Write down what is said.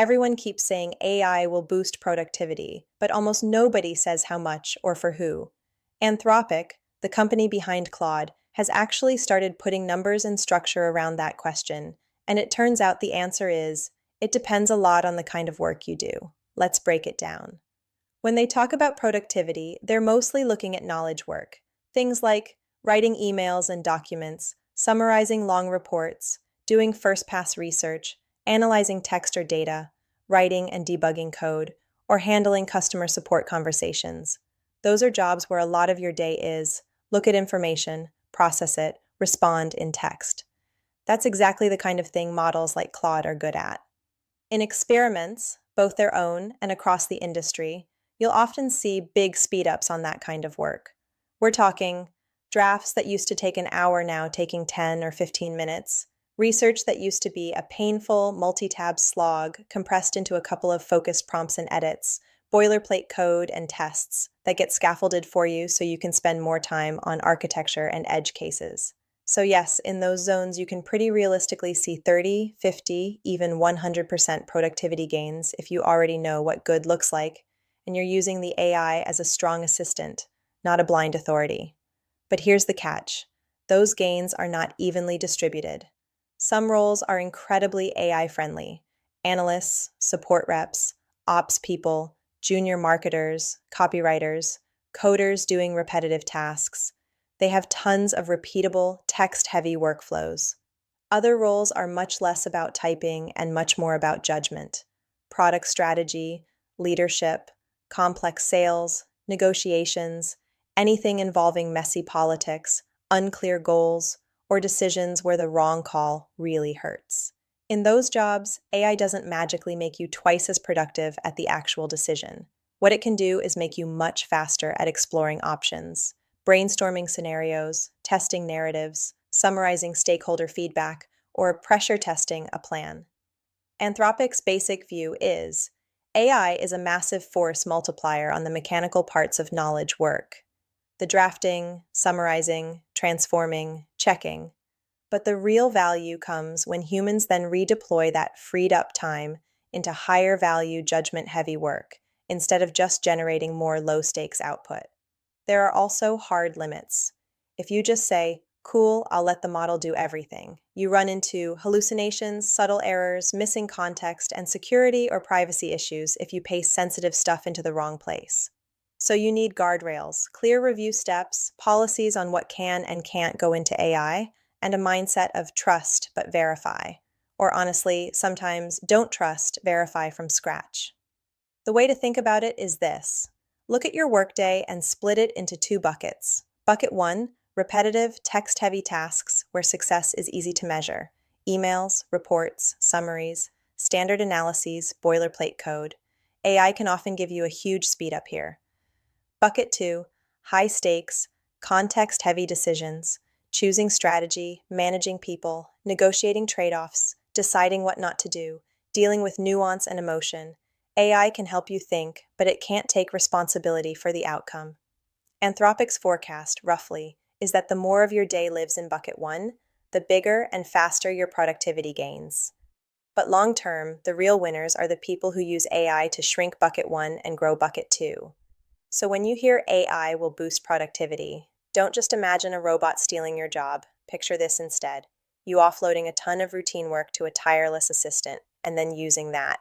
Everyone keeps saying AI will boost productivity, but almost nobody says how much or for who. Anthropic, the company behind Claude, has actually started putting numbers and structure around that question, and it turns out the answer is it depends a lot on the kind of work you do. Let's break it down. When they talk about productivity, they're mostly looking at knowledge work. Things like writing emails and documents, summarizing long reports, doing first pass research, analyzing text or data, writing and debugging code, or handling customer support conversations. Those are jobs where a lot of your day is look at information, process it, respond in text. That's exactly the kind of thing models like Claude are good at. In experiments, both their own and across the industry, you'll often see big speed-ups on that kind of work. We're talking drafts that used to take an hour now taking 10 or 15 minutes, research that used to be a painful multi-tab slog compressed into a couple of focused prompts and edits, boilerplate code and tests that get scaffolded for you so you can spend more time on architecture and edge cases. So yes, in those zones, you can pretty realistically see 30, 50, even 100% productivity gains if you already know what good looks like, and you're using the AI as a strong assistant, not a blind authority. But here's the catch. Those gains are not evenly distributed. Some roles are incredibly AI-friendly. Analysts, support reps, ops people, junior marketers, copywriters, coders doing repetitive tasks. They have tons of repeatable, text-heavy workflows. Other roles are much less about typing and much more about judgment, product strategy, leadership, complex sales, negotiations, anything involving messy politics, unclear goals, or decisions where the wrong call really hurts. In those jobs, AI doesn't magically make you twice as productive at the actual decision. What it can do is make you much faster at exploring options, brainstorming scenarios, testing narratives, summarizing stakeholder feedback, or pressure testing a plan. Anthropic's basic view is AI is a massive force multiplier on the mechanical parts of knowledge work. The drafting, summarizing, transforming, checking. But the real value comes when humans then redeploy that freed up time into higher value judgment heavy work instead of just generating more low stakes output. There are also hard limits. If you just say, cool, I'll let the model do everything, you run into hallucinations, subtle errors, missing context, and security or privacy issues if you paste sensitive stuff into the wrong place. So you need guardrails, clear review steps, policies on what can and can't go into AI, and a mindset of trust but verify. Or honestly, sometimes don't trust, verify from scratch. The way to think about it is this. Look at your workday and split it into two buckets. Bucket 1, repetitive, text-heavy tasks where success is easy to measure. Emails, reports, summaries, standard analyses, boilerplate code. AI can often give you a huge speed up here. Bucket 2, high stakes, context-heavy decisions, choosing strategy, managing people, negotiating trade-offs, deciding what not to do, dealing with nuance and emotion. AI can help you think, but it can't take responsibility for the outcome. Anthropic's forecast, roughly, is that the more of your day lives in bucket 1, the bigger and faster your productivity gains. But long-term, the real winners are the people who use AI to shrink bucket 1 and grow bucket 2. So when you hear AI will boost productivity, don't just imagine a robot stealing your job. Picture this instead. You offloading a ton of routine work to a tireless assistant, and then using that